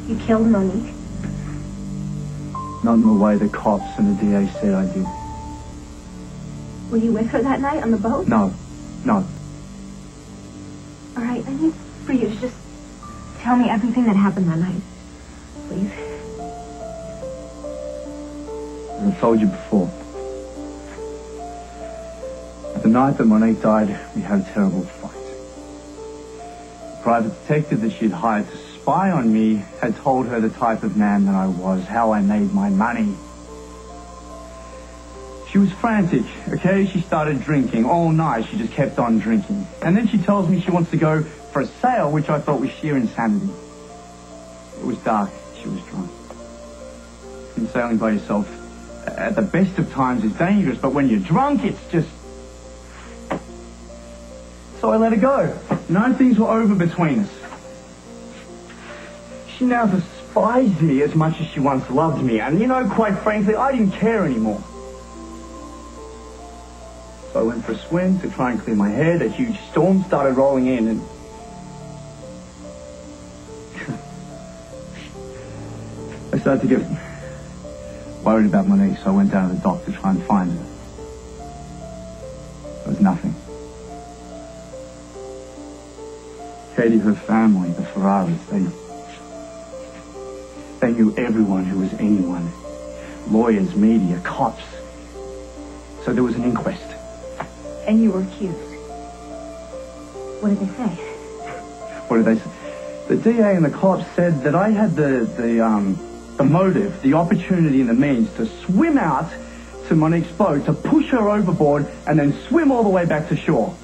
You killed Monique? Not in the way the cops and the DA said I did. Were you with her that night on the boat? No. All right, I need for you to just tell me everything that happened that night. Please. As I told you before. The night that Monique died, we had a terrible fight. The private detective that she'd hired to spy on me had told her the type of man that I was, how I made my money. She was frantic, okay? She started drinking all night. She just kept on drinking. And then she tells me she wants to go for a sail, which I thought was sheer insanity. It was dark. She was drunk. And sailing by yourself at the best of times is dangerous, but when you're drunk, it's just... So I let her go. No, things were over between us. She now despised me as much as she once loved me. And, you know, quite frankly, I didn't care anymore. So I went for a swim to try and clear my head. A huge storm started rolling in and... I started to get worried about Monique, so I went down to the dock to try and find her. There was nothing. Katie, her family, the Ferraris, they knew everyone who was anyone. Lawyers, media, cops. So there was an inquest. And you were accused. What did they say? What did they say? The DA and the cops said that I had the motive, the opportunity and the means to swim out to Monique's boat, to push her overboard, and then swim all the way back to shore.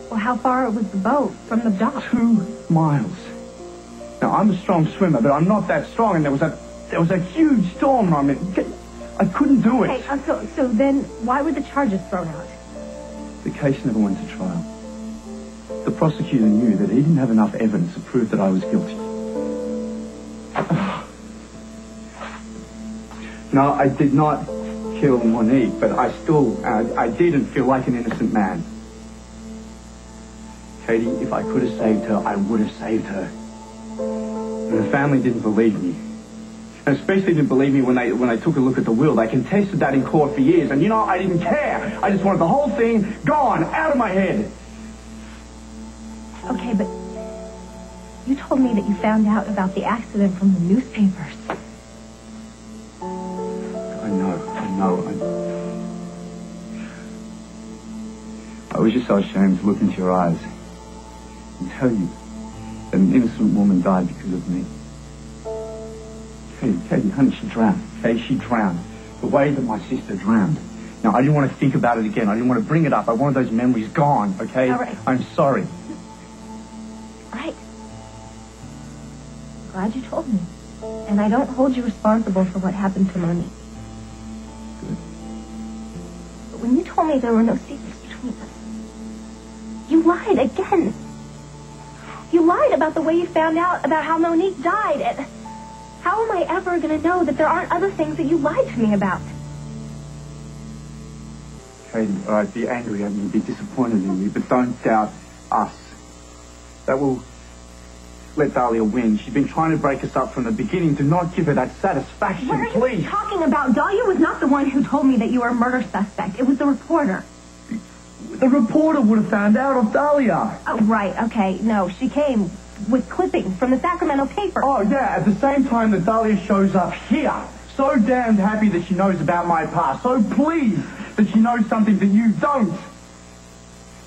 Well, how far was the boat from the dock? 2 miles. Now, I'm a strong swimmer, but I'm not that strong, and there was a huge storm. I mean, I couldn't do it. Okay, so then why were the charges thrown out? The case never went to trial. The prosecutor knew that he didn't have enough evidence to prove that I was guilty. No, I did not kill Monique, but I didn't feel like an innocent man. Katie, if I could have saved her, I would have saved her. And the family didn't believe me. And especially didn't believe me when they took a look at the will. They contested that in court for years, and you know, I didn't care. I just wanted the whole thing gone, out of my head. Okay, but you told me that you found out about the accident from the newspapers. I know. I was just so ashamed to look into your eyes and tell you that an innocent woman died because of me. Katie, honey, she drowned. Okay, she drowned. The way that my sister drowned. Now, I didn't want to think about it again. I didn't want to bring it up. I wanted those memories gone, okay? All right. I'm sorry. All right. Glad you told me. And I don't hold you responsible for what happened to Monique. Good. But when you told me there were no secrets between us, you lied again. You lied about the way you found out about how Monique died. And how am I ever going to know that there aren't other things that you lied to me about? Katie, all right, be angry at me, be disappointed in me, but don't doubt us. That will let Dahlia win. She's been trying to break us up from the beginning. Do not give her that satisfaction, please. What are you please. talking about? Dahlia was not the one who told me that you were a murder suspect. It was the reporter. The reporter would have found out of Dahlia. Oh, right, okay. No, she came with clippings from the Sacramento paper. Oh, yeah, at the same time that Dahlia shows up here. So damned happy that she knows about my past. So pleased that she knows something that you don't.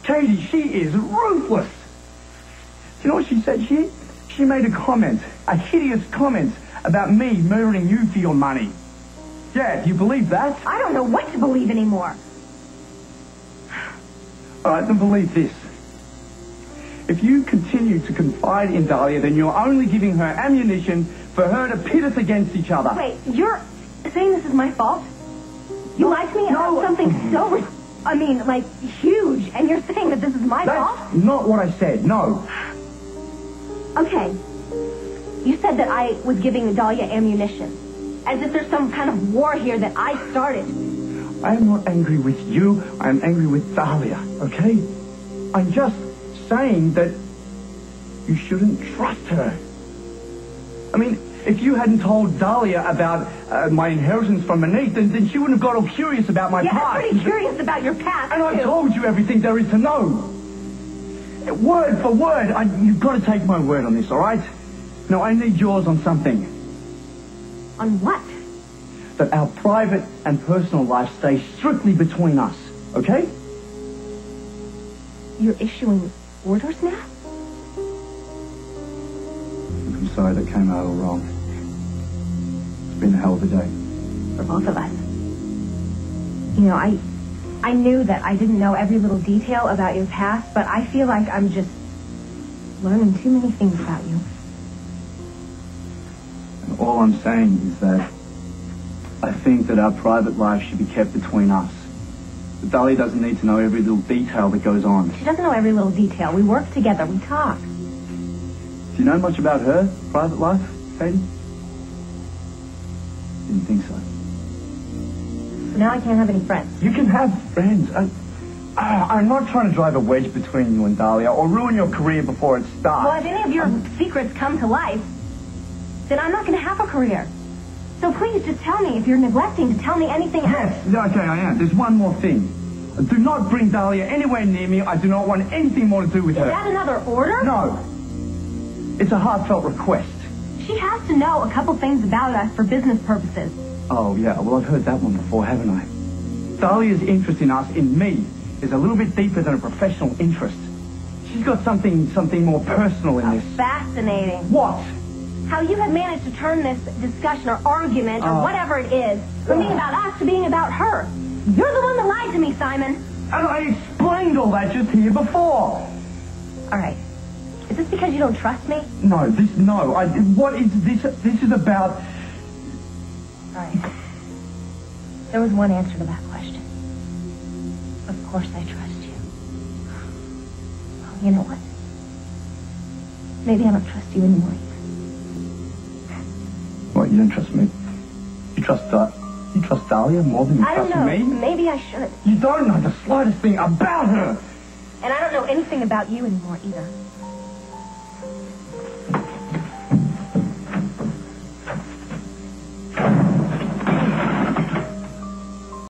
Katie, she is ruthless. Do you know what she said? She made a comment, a hideous comment about me murdering you for your money. Yeah, do you believe that? I don't know what to believe anymore. All right, then believe this. If you continue to confide in Dahlia, then you're only giving her ammunition for her to pit us against each other. Wait, you're saying this is my fault? You lied to me about something so, huge, and you're saying that this is my fault? That's not what I said, no. Okay. You said that I was giving Dahlia ammunition. As if there's some kind of war here that I started. I am not angry with you. I am angry with Dahlia, okay? I'm just saying that you shouldn't trust her. I mean, if you hadn't told Dahlia about my inheritance from Monique, then she wouldn't have got all curious about my Yeah, past. I'm pretty curious about your past, And I too. told you everything there is to know. Word for word. You've got to take my word on this, all right? No, I need yours on something. On what? That our private and personal life stays strictly between us, okay? You're issuing orders now? I'm sorry that came out all wrong. It's been a hell of a day. For both of us. You know, I knew that I didn't know every little detail about your past, but I feel like I'm just learning too many things about you. And all I'm saying is that I think that our private life should be kept between us. But Dahlia doesn't need to know every little detail that goes on. She doesn't know every little detail. We work together. We talk. Do you know much about her private life, Katie? Didn't think so. So now I can't have any friends. You can have friends. I'm not trying to drive a wedge between you and Dahlia or ruin your career before it starts. Well, if any of your secrets come to life, then I'm not going to have a career. So please just tell me if you're neglecting to tell me anything else. Yes, okay, I am. There's one more thing. Do not bring Dahlia anywhere near me. I do not want anything more to do with her. Is that another order? No. It's a heartfelt request. She has to know a couple things about us for business purposes. Oh, yeah. Well, I've heard that one before, haven't I? Dahlia's interest in us, in me, is a little bit deeper than a professional interest. She's got something more personal in this. Fascinating. What? How you have managed to turn this discussion or argument or whatever it is from being about us to being about her. You're the one that lied to me, Simon. And I explained all that just here before. All right. Is this because you don't trust me? No. What is this? This is about... All right. There was one answer to that question. Of course I trust you. Well, you know what? Maybe I don't trust you anymore either. What, you don't trust me? You trust Dahlia more than you I don't trust know. me? Maybe I should. You don't know the slightest thing about her. And I don't know anything about you anymore either.